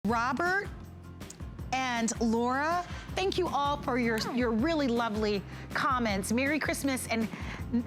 Robert and Laura, thank you all for your really lovely comments. Merry Christmas and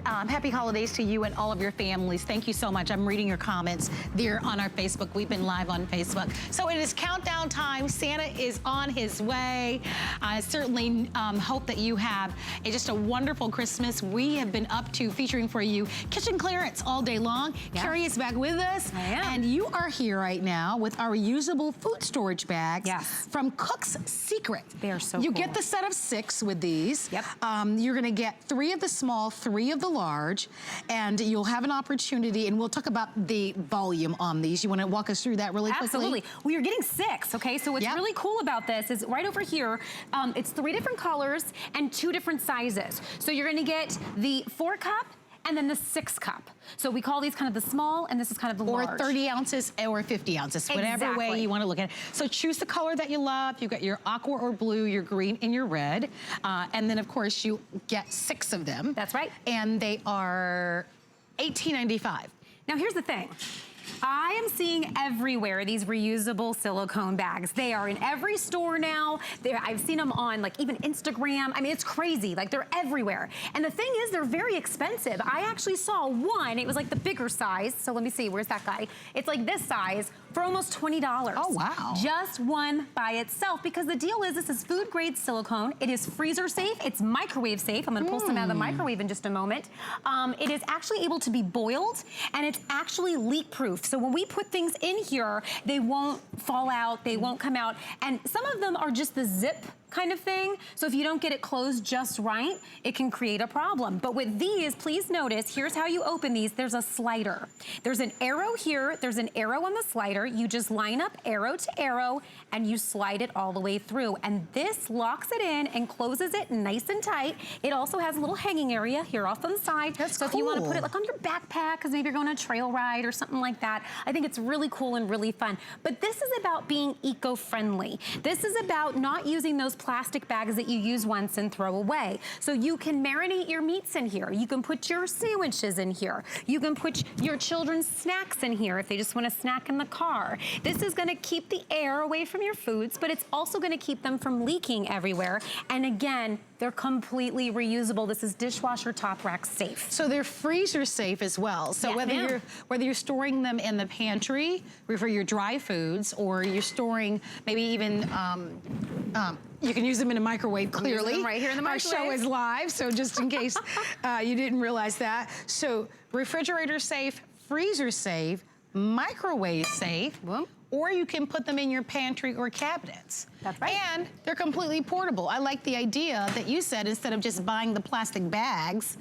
happy holidays to you and all of your families. Thank you so much. I'm reading your comments there on our Facebook. We've been live on Facebook. So it is countdown time. Santa is on his way. I certainly hope that you have just a wonderful Christmas. We have been up to featuring for you kitchen clearance all day long. Yeah. Carrie is back with us. I am. And you are here right now with our reusable food storage bags from Cook's Secret. They are so You cool. get the set of 6 with these. Yep. You're gonna get 3 of the small, 3 of the large, and you'll have an opportunity, and we'll talk about the volume on these. You wanna walk us through that really quickly? Absolutely. We are getting 6, okay? So what's really cool about this is right over here, it's 3 different colors and 2 different sizes. So you're gonna get the 4 cup and then the 6 cup. So we call these kind of the small, and this is kind of the large. Or 30 ounces or 50 ounces, whatever way you wanna look at it. So choose the color that you love. You've got your aqua or blue, your green, and your red. And then of course you get 6 of them. That's right. And they are $18.95. Now here's the thing. I am seeing everywhere these reusable silicone bags. They are in every store now. I've seen them on like even Instagram. I mean, it's crazy. Like they're everywhere. And the thing is, they're very expensive. I actually saw one. It was like the bigger size. So let me see. Where's that guy? It's like this size for almost $20. Oh, wow. Just one by itself. Because the deal is, this is food grade silicone. It is freezer safe. It's microwave safe. I'm going to pull some out of the microwave in just a moment. It is actually able to be boiled, and it's actually leak proof. So when we put things in here, they won't fall out, they won't come out. And some of them are just the zip kind of thing. So if you don't get it closed just right, it can create a problem. But with these, please notice, here's how you open these. There's a slider. There's an arrow here. There's an arrow on the slider. You just line up arrow to arrow and you slide it all the way through. And this locks it in and closes it nice and tight. It also has a little hanging area here off on the side. That's so cool. if you want to put it like on your backpack, because maybe you're going on a trail ride or something like that, I think it's really cool and really fun. But this is about being eco-friendly. This is about not using those plastic bags that you use once and throw away. So you can marinate your meats in here. You can put your sandwiches in here. You can put your children's snacks in here if they just want to snack in the car. This is going to keep the air away from your foods, but it's also going to keep them from leaking everywhere. And again, they're completely reusable. This is dishwasher top rack safe. So they're freezer safe as well. So Yes, whether you're storing them in the pantry for your dry foods, or you're storing maybe even you can use them in a microwave, clearly. Right here in the microwave. Our show is live, so just in case you didn't realize that. So refrigerator safe, freezer safe, microwave safe, or you can put them in your pantry or cabinets. That's right. And they're completely portable. I like the idea that you said, instead of just buying the plastic bags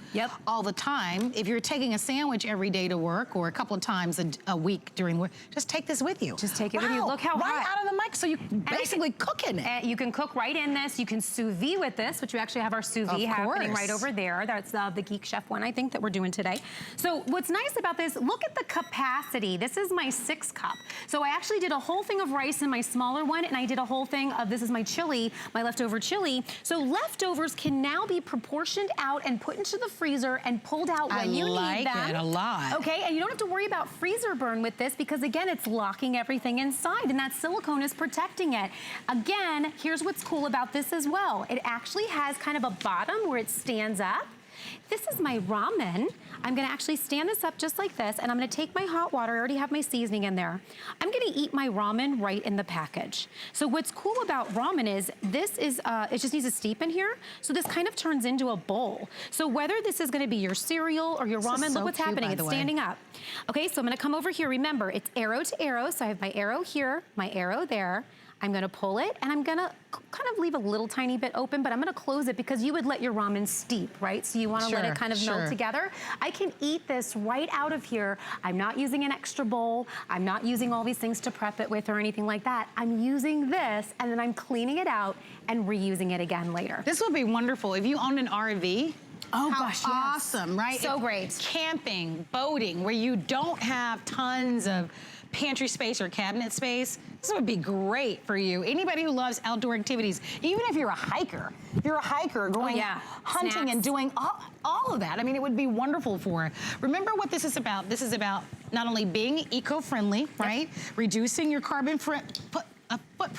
all the time, if you're taking a sandwich every day to work or a couple of times a week during work, just take this with you. Just take it with you. Look how right hot. out of the mic, so you basically cook in it. You can cook right in this. You can sous vide with this, which we actually have our sous vide happening right over there. That's the Geek Chef one, I think, that we're doing today. So what's nice about this, look at the capacity. This is my 6 cup. So I actually did a whole thing of rice in my smaller one, and I did a whole thing of, this is my chili, my leftover chili. So leftovers can now be proportioned out and put into the freezer and pulled out when you need them. I like it a lot. Okay, and you don't have to worry about freezer burn with this, because again, it's locking everything inside, and that silicone is protecting it. Again, here's what's cool about this as well. It actually has kind of a bottom where it stands up. This is my ramen. I'm gonna actually stand this up just like this, and I'm gonna take my hot water. I already have my seasoning in there. I'm gonna eat my ramen right in the package. So what's cool about ramen is, this is, it just needs to steep in here. So this kind of turns into a bowl. So whether this is gonna be your cereal or your ramen, look what's happening, it's standing up. Okay, so I'm gonna come over here. Remember, it's arrow to arrow. So I have my arrow here, my arrow there. I'm gonna pull it, and I'm gonna kind of leave a little tiny bit open, but I'm gonna close it, because you would let your ramen steep, right? So you wanna let it kind of melt together. I can eat this right out of here. I'm not using an extra bowl. I'm not using all these things to prep it with or anything like that. I'm using this, and then I'm cleaning it out and reusing it again later. This would be wonderful if you owned an RV. Oh gosh, yes. Awesome, right? So great. Camping, boating, where you don't have tons of pantry space or cabinet space, this would be great for you. Anybody who loves outdoor activities, even if you're a hiker, going hunting and doing all of that, I mean, it would be wonderful for it. Remember what this is about. This is about not only being eco-friendly, right? Reducing your carbon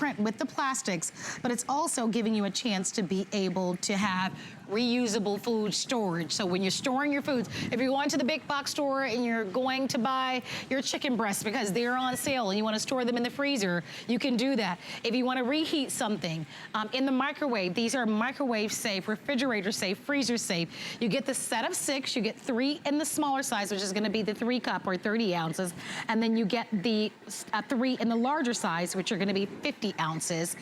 print with the plastics, but it's also giving you a chance to be able to have reusable food storage. So when you're storing your foods, if you're going to the big box store and you're going to buy your chicken breasts because they're on sale and you want to store them in the freezer, you can do that. If you want to reheat something in the microwave, these are microwave safe, refrigerator safe, freezer safe. You get the set of 6, you get 3 in the smaller size, which is going to be the 3 cup or 30 ounces, and then you get the 3 in the larger size, which are going to be 50 ounces.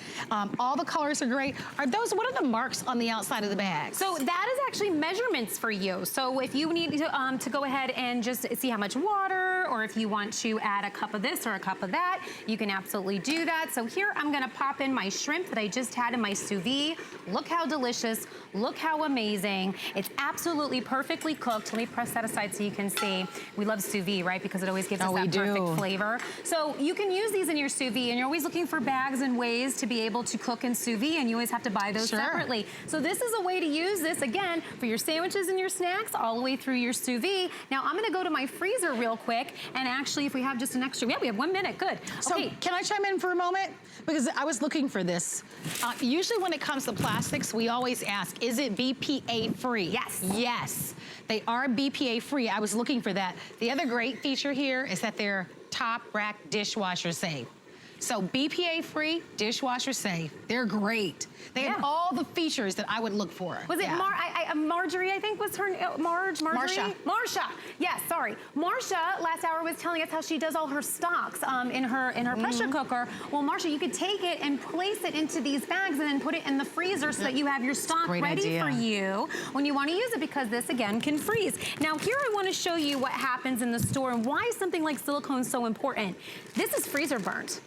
All the colors are great. What are the marks on the outside of the bag? So that is actually measurements for you. So if you need to go ahead and just see how much water, or if you want to add a cup of this or a cup of that, you can absolutely do that. So here I'm gonna pop in my shrimp that I just had in my sous vide. Look how delicious, look how amazing. It's absolutely perfectly cooked. Let me press that aside so you can see. We love sous vide, right? Because it always gives us that perfect flavor. So you can use these in your sous vide, and you're always looking for bags and ways to be able to cook in sous vide, and you always have to buy those separately. So this is a way to use this, again, for your sandwiches and your snacks, all the way through your sous vide. Now I'm gonna go to my freezer real quick, and actually if we have just an extra, yeah, we have 1 minute, good. So okay. Can I chime in for a moment? Because I was looking for this. Usually when it comes to plastics, we always ask, is it BPA free? Yes. Yes, they are BPA free. I was looking for that. The other great feature here is that they're top rack dishwasher safe. So BPA free, dishwasher safe. They're great. They have all the features that I would look for. Was it Marjorie, I think was her, Marjorie? Marsha, yes, sorry. Marsha, last hour, was telling us how she does all her stocks in her pressure cooker. Well, Marsha, you could take it and place it into these bags and then put it in the freezer so that you have your stock ready for you when you want to use it, because this, again, can freeze. Now, here I want to show you what happens in the store and why something like silicone is so important. This is freezer burnt.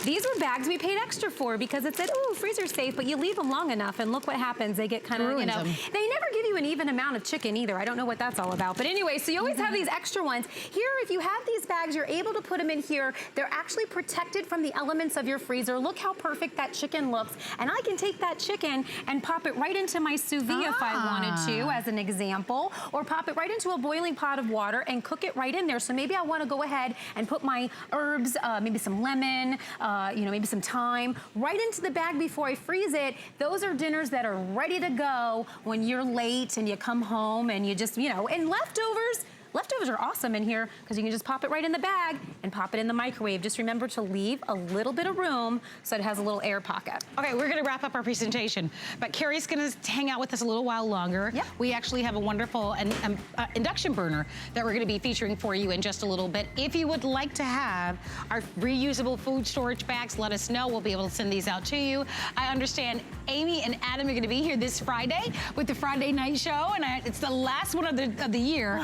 These were bags we paid extra for because it said, oh, freezer safe, but you leave them long enough and look what happens. They get kind of, you know, they never give you an even amount of chicken either. I don't know what that's all about. But anyway, so you always have these extra ones. Here, if you have these bags, you're able to put them in here. They're actually protected from the elements of your freezer. Look how perfect that chicken looks. And I can take that chicken and pop it right into my sous vide if I wanted to, as an example, or pop it right into a boiling pot of water and cook it right in there. So maybe I want to go ahead and put my herbs, maybe some lemon, you know, maybe some thyme, right into the bag before I freeze it. Those are dinners that are ready to go when you're late and you come home and you just, you know, and leftovers are awesome in here because you can just pop it right in the bag and pop it in the microwave. Just remember to leave a little bit of room so it has a little air pocket. Okay, we're gonna wrap up our presentation, but Carrie's gonna hang out with us a little while longer. Yep. We actually have a wonderful induction burner that we're gonna be featuring for you in just a little bit. If you would like to have our reusable food storage bags, let us know. We'll be able to send these out to you. I understand Amy and Adam are gonna be here this Friday with the Friday night show, and it's the last one of the year.